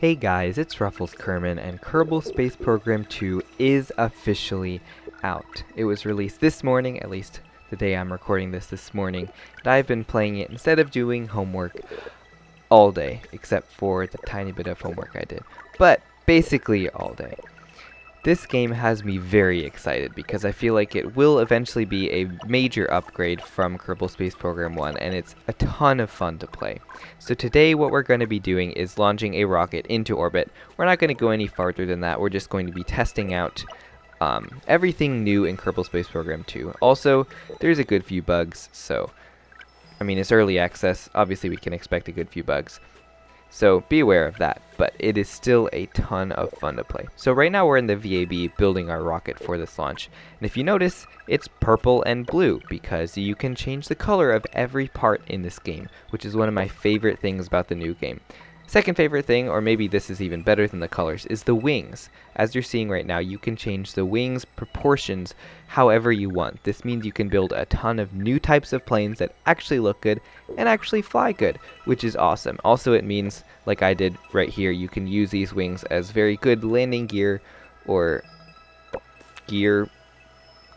Hey guys, it's Ruffles Kerman, and Kerbal Space Program 2 is officially out. It was released this morning, at least the day I'm recording this morning, and I've been playing it instead of doing homework all day, except for the tiny bit of homework I did, but basically all day. This game has me very excited because I feel like it will eventually be a major upgrade from Kerbal Space Program 1, and it's a ton of fun to play. So today what we're going to be doing is launching a rocket into orbit. We're not going to go any farther than that, we're just going to be testing out everything new in Kerbal Space Program 2. Also, there's a good few bugs, so, I mean, it's early access, obviously we can expect a good few bugs. So be aware of that, but it is still a ton of fun to play. So right now we're in the VAB building our rocket for this launch. And if you notice, it's purple and blue because you can change the color of every part in this game, which is one of my favorite things about the new game. Second favorite thing, or maybe this is even better than the colors, is the wings. As you're seeing right now, you can change the wings proportions however you want. This means you can build a ton of new types of planes that actually look good and actually fly good, which is awesome. Also, it means, like I did right here, you can use these wings as very good landing gear or gear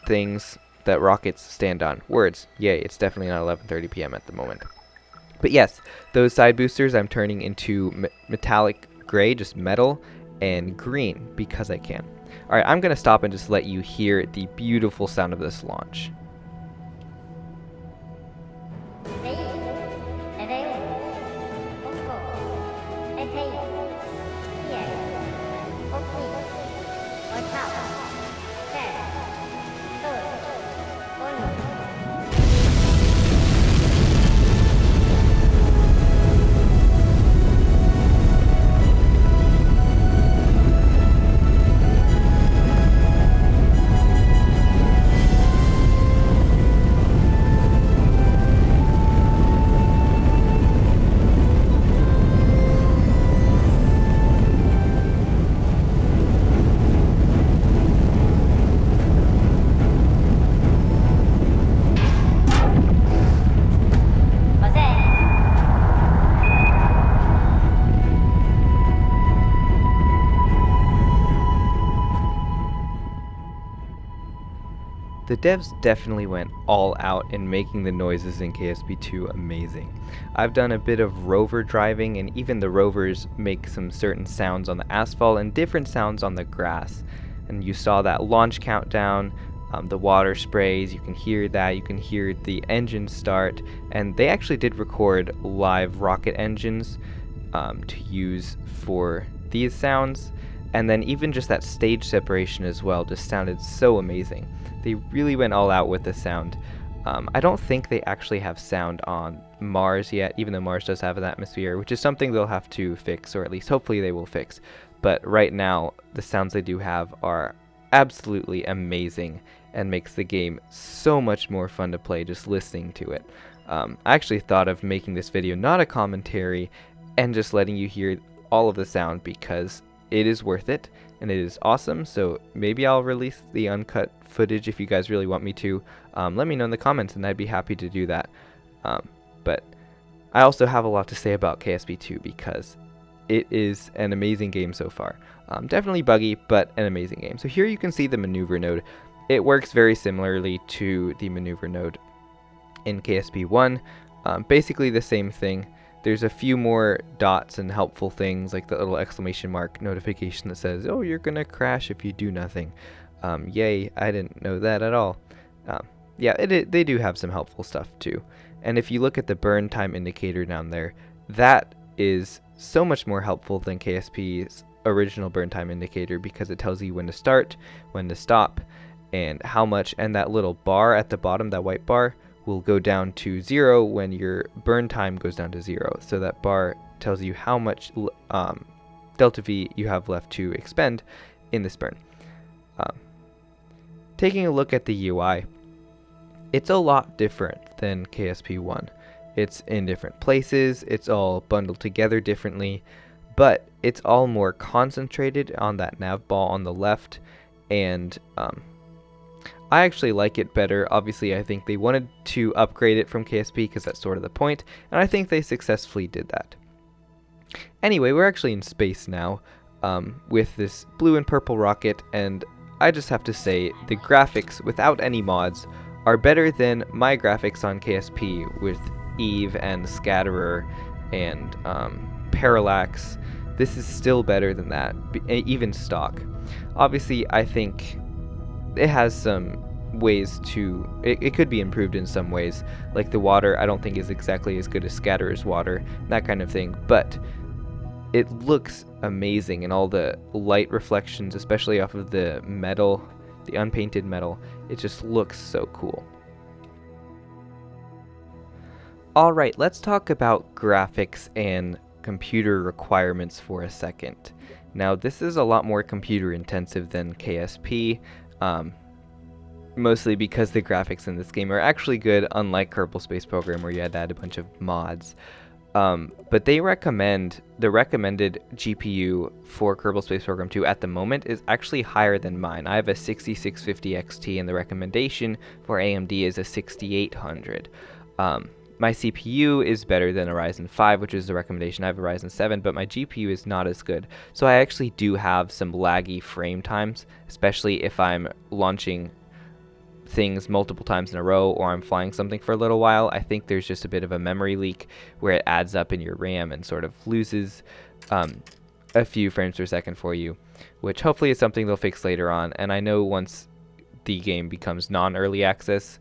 things that rockets stand on. Words. Yay, it's definitely not 11:30 p.m. at the moment. But yes, those side boosters I'm turning into metallic gray, just metal, and green because I can. Alright, I'm going to stop and just let you hear the beautiful sound of this launch. The devs definitely went all out in making the noises in KSP2 amazing. I've done a bit of rover driving, and even the rovers make some certain sounds on the asphalt and different sounds on the grass. And you saw that launch countdown, the water sprays, you can hear that, you can hear the engine start, and they actually did record live rocket engines to use for these sounds. And then even just that stage separation as well just sounded so amazing. They really went all out with the sound. I don't think they actually have sound on Mars yet, even though Mars does have an atmosphere, which is something they'll have to fix, or at least hopefully they will fix. But right now, the sounds they do have are absolutely amazing and makes the game so much more fun to play just listening to it. I actually thought of making this video not a commentary and just letting you hear all of the sound because it is worth it and it is awesome. So maybe I'll release the uncut footage if you guys really want me to. Let me know in the comments and I'd be happy to do that. But I also have a lot to say about KSP2 because it is an amazing game so far. Definitely buggy, but an amazing game. So here you can see the maneuver node. It works very similarly to the maneuver node in KSP1. Basically the same thing. There's a few more dots and helpful things like the little exclamation mark notification that says, oh, you're gonna crash if you do nothing. Yay, I didn't know that at all. Yeah, they do have some helpful stuff too. And if you look at the burn time indicator down there, that is so much more helpful than KSP's original burn time indicator because it tells you when to start, when to stop, and how much, and that little bar at the bottom, that white bar, will go down to 0 when your burn time goes down to 0. So that bar tells you how much delta V you have left to expend in this burn. Taking a look at the UI, it's a lot different than KSP1. It's in different places, it's all bundled together differently, but it's all more concentrated on that nav ball on the left, and I actually like it better. Obviously, I think they wanted to upgrade it from KSP because that's sort of the point, and I think they successfully did that. Anyway, we're actually in space now, with this blue and purple rocket, and I just have to say, the graphics, without any mods, are better than my graphics on KSP with Eve and Scatterer and Parallax. This is still better than that, even stock. Obviously, I think it has some ways to it could be improved in some ways, like the water I don't think is exactly as good as Scatterer's water, that kind of thing, but it looks amazing, and all the light reflections, especially off of the metal, the unpainted metal, it just looks so cool. Alright, let's talk about graphics and computer requirements for a second. Now, this is a lot more computer intensive than KSP, mostly because the graphics in this game are actually good, unlike Kerbal Space Program where you had to add a bunch of mods. But the recommended GPU for Kerbal Space Program 2 at the moment is actually higher than mine. I have a 6650 XT, and the recommendation for AMD is a 6800. My CPU is better than a Ryzen 5, which is the recommendation. I have a Ryzen 7, but my GPU is not as good. So I actually do have some laggy frame times, especially if I'm launching things multiple times in a row, or I'm flying something for a little while. I think there's just a bit of a memory leak where it adds up in your RAM and sort of loses a few frames per second for you, which hopefully is something they'll fix later on. And I know once the game becomes non-early access,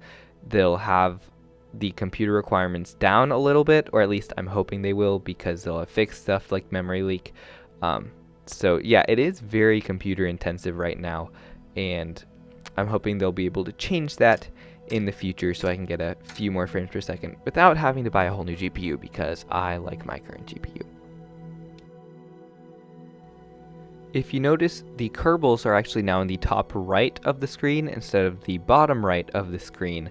they'll have the computer requirements down a little bit, or at least I'm hoping they will, because they'll have fixed stuff like memory leak. So yeah, it is very computer intensive right now, and I'm hoping they'll be able to change that in the future so I can get a few more frames per second without having to buy a whole new GPU, because I like my current GPU. If you notice, the Kerbals are actually now in the top right of the screen instead of the bottom right of the screen,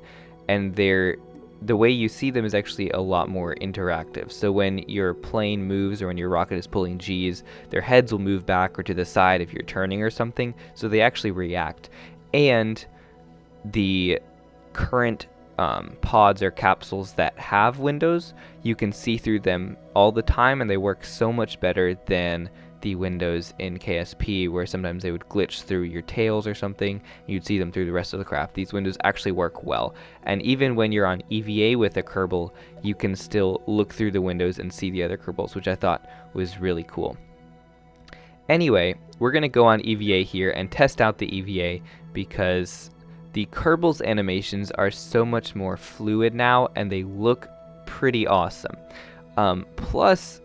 and the way you see them is actually a lot more interactive. So when your plane moves or when your rocket is pulling G's, their heads will move back or to the side if you're turning or something, so they actually react. And the current pods or capsules that have windows, you can see through them all the time, and they work so much better than the windows in KSP, where sometimes they would glitch through your tails or something, and you'd see them through the rest of the craft. These windows actually work well, and even when you're on EVA with a Kerbal, you can still look through the windows and see the other Kerbals, which I thought was really cool. Anyway, we're going to go on EVA here and test out the EVA, because the Kerbal's animations are so much more fluid now, and they look pretty awesome. Plus,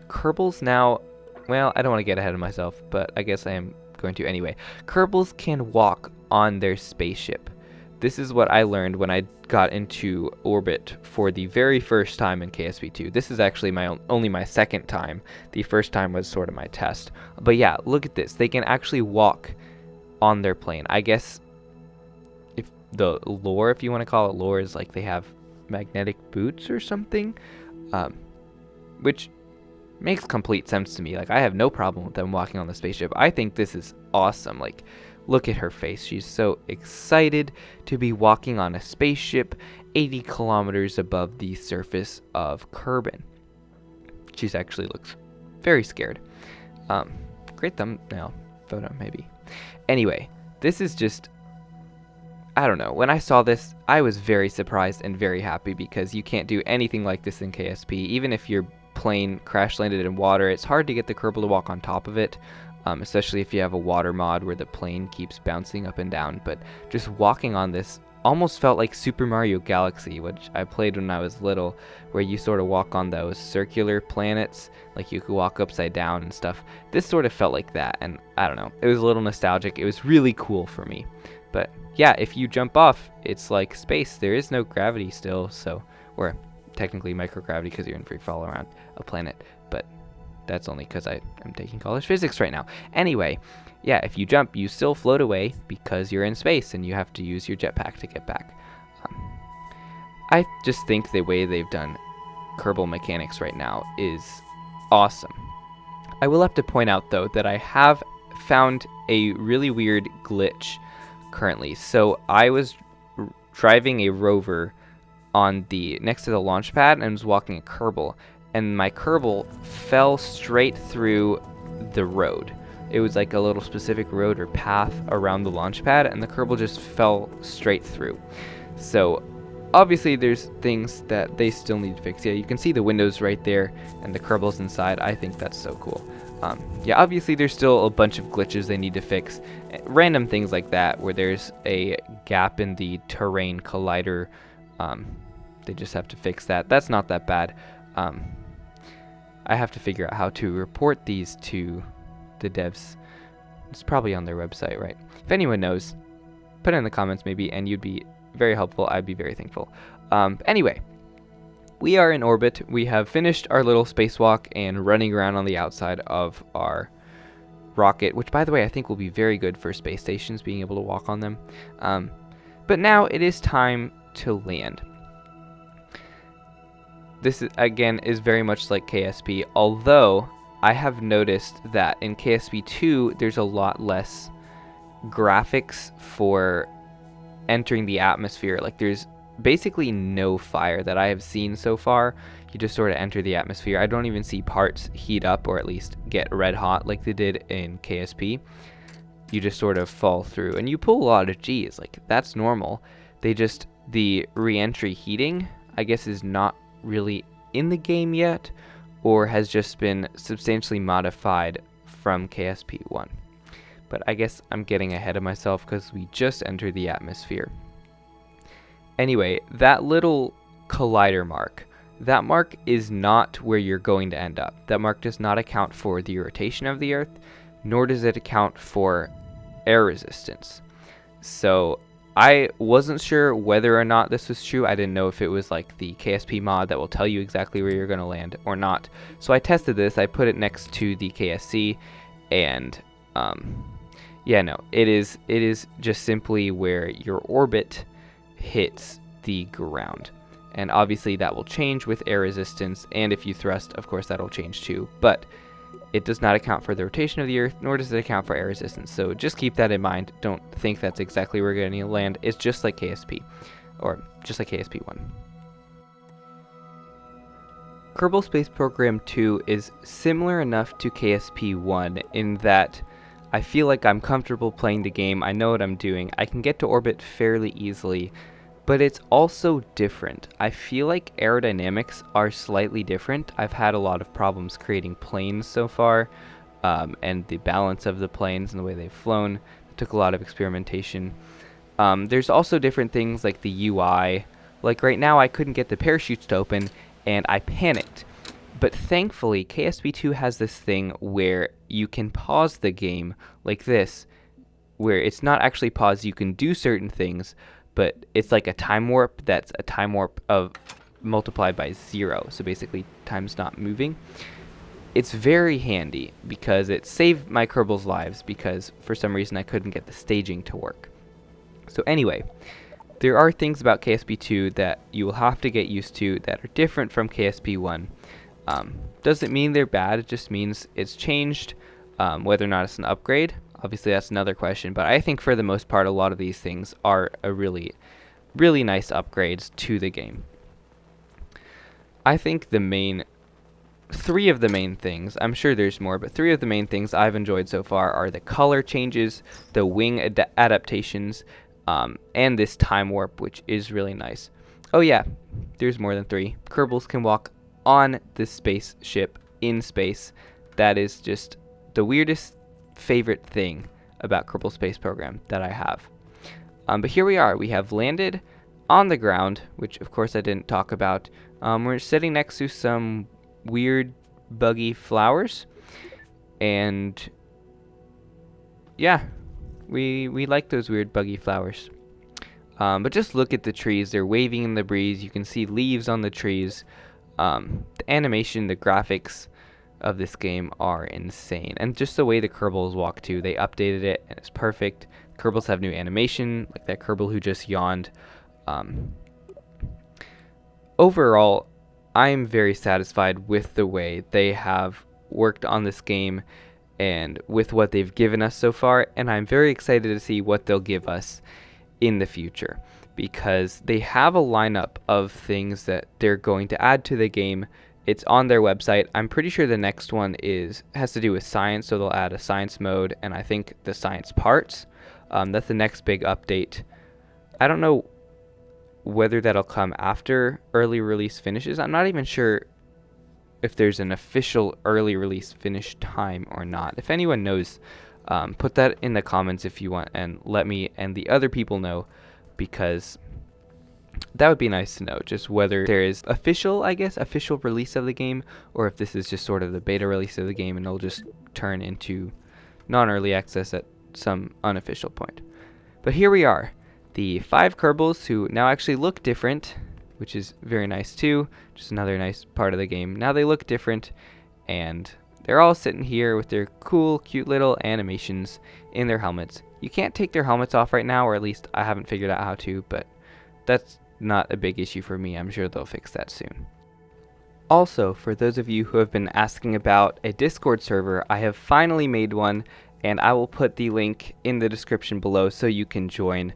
Kerbals now, well, I don't want to get ahead of myself, but I guess I am going to anyway. Kerbals can walk on their spaceship. This is what I learned when I got into orbit for the very first time in KSP2. This is actually only my second time. The first time was sort of my test. But yeah, look at this. They can actually walk on their plane. I guess if the lore, if you want to call it lore, is like they have magnetic boots or something, which makes complete sense to me. Like, I have no problem with them walking on the spaceship. I think this is awesome. Like, look at her face. She's so excited to be walking on a spaceship 80 kilometers above the surface of Kerman. She's actually looks very scared. Great thumbnail photo, maybe. Anyway, this is just, I don't know. When I saw this, I was very surprised and very happy, because you can't do anything like this in KSP. Even if your plane crash landed in water, it's hard to get the Kerbal to walk on top of it, especially if you have a water mod where the plane keeps bouncing up and down. But just walking on this almost felt like Super Mario Galaxy, which I played when I was little, where you sort of walk on those circular planets, like you could walk upside down and stuff. This sort of felt like that, and I don't know, it was a little nostalgic. It was really cool for me. But yeah, if you jump off, it's like space. There is no gravity still, so, or technically microgravity because you're in free fall around a planet, but that's only because I am taking college physics right now. Anyway, yeah, if you jump, you still float away because you're in space and you have to use your jetpack to get back. I just think the way they've done Kerbal mechanics right now is awesome. I will have to point out, though, that I have found a really weird glitch currently. So I was driving a rover on the next to the launch pad and was walking a Kerbal, and my Kerbal fell straight through the road. It was like a little specific road or path around the launch pad, and the Kerbal just fell straight through. So obviously there's things that they still need to fix. Yeah, you can see the windows right there and the Kerbals inside. I think that's so cool. Yeah, obviously there's still a bunch of glitches they need to fix. Random things like that, where there's a gap in the terrain collider. They just have to fix that. That's not that bad. I have to figure out how to report these to the devs. It's probably on their website, right? If anyone knows, put it in the comments maybe, and you'd be very helpful. I'd be very thankful. Anyway, we are in orbit. We have finished our little spacewalk and running around on the outside of our rocket, which, by the way, I think will be very good for space stations, being able to walk on them. But now it is time to land. This, again, is very much like KSP, although I have noticed that in KSP2, there's a lot less graphics for entering the atmosphere. Like, there's basically no fire that I have seen so far. You just sort of enter the atmosphere. I don't even see parts heat up or at least get red hot like they did in KSP. You just sort of fall through, and you pull a lot of G's. Like, that's normal. The re-entry heating, I guess, is not really in the game yet, or has just been substantially modified from KSP1. But I guess I'm getting ahead of myself because we just entered the atmosphere. Anyway, that little collider mark, that mark is not where you're going to end up. That mark does not account for the rotation of the Earth, nor does it account for air resistance. So I wasn't sure whether or not this was true. I didn't know if it was like the KSP mod that will tell you exactly where you're going to land or not. So I tested this. I put it next to the KSC, and yeah, no, it is just simply where your orbit hits the ground. And obviously that will change with air resistance, and if you thrust, of course, that'll change too. But it does not account for the rotation of the Earth, nor does it account for air resistance. So just keep that in mind. Don't think that's exactly where you're going to land. It's just like KSP, or just like KSP1. Kerbal Space Program 2 is similar enough to KSP1 in that I feel like I'm comfortable playing the game. I know what I'm doing. I can get to orbit fairly easily, but it's also different. I feel like aerodynamics are slightly different. I've had a lot of problems creating planes so far, and the balance of the planes and the way they've flown. It took a lot of experimentation. There's also different things like the UI. Like right now I couldn't get the parachutes to open, and I panicked. But thankfully, KSP2 has this thing where you can pause the game like this, where it's not actually paused. You can do certain things, but it's like a time warp that's a time warp of multiplied by 0. So basically, time's not moving. It's very handy because it saved my Kerbal's lives because for some reason I couldn't get the staging to work. So anyway, there are things about KSP2 that you will have to get used to that are different from KSP1. Doesn't mean they're bad, it just means it's changed. Whether or not it's an upgrade, obviously that's another question, but I think for the most part a lot of these things are a really nice upgrades to the game. I think three of the main things, I'm sure there's more, but three of the main things I've enjoyed so far are the color changes, the wing adaptations, and this time warp, which is really nice. Oh yeah, there's more than three. Kerbals can walk on the spaceship in space. That is just the weirdest favorite thing about Kerbal Space Program that I have. But here we are. We have landed on the ground, which of course I didn't talk about. We're sitting next to some weird buggy flowers, and yeah, we like those weird buggy flowers. But just look at the trees. They're waving in the breeze. You can see leaves on the trees. The animation, the graphics of this game are insane, and just the way the Kerbals walk too. They updated it and it's perfect. Kerbals have new animation, like that Kerbal who just yawned. Overall, I am very satisfied with the way they have worked on this game and with what they've given us so far, and I'm very excited to see what they'll give us in the future, because they have a lineup of things that they're going to add to the game It's on their website. I'm pretty sure the next one has to do with science, so they'll add a science mode and I think the science parts. That's the next big update. I don't know whether that'll come after early release finishes. I'm not even sure if there's an official early release finish time or not. If anyone knows, put that in the comments if you want, and let me and the other people know, because that would be nice to know, just whether there is official release of the game, or if this is just sort of the beta release of the game and it'll just turn into non-early access at some unofficial point. But here we are, the 5 Kerbals, who now actually look different, which is very nice too. Just another nice part of the game. Now they look different, and they're all sitting here with their cool, cute little animations in their helmets. You can't take their helmets off right now, or at least I haven't figured out how to, but that's not a big issue for me. I'm sure they'll fix that soon. Also, for those of you who have been asking about a Discord server, I have finally made one, and I will put the link in the description below so you can join.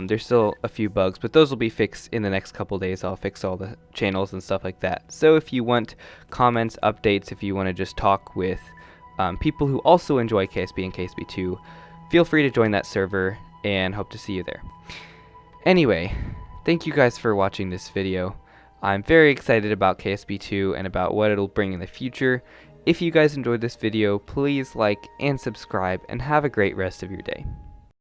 There's still a few bugs, but those will be fixed in the next couple days. I'll fix all the channels and stuff like that. So if you want comments, updates, if you want to just talk with people who also enjoy KSP and KSP2, feel free to join that server, and hope to see you there. Anyway, thank you guys for watching this video. I'm very excited about KSP2 and about what it'll bring in the future. If you guys enjoyed this video, please like and subscribe, and have a great rest of your day.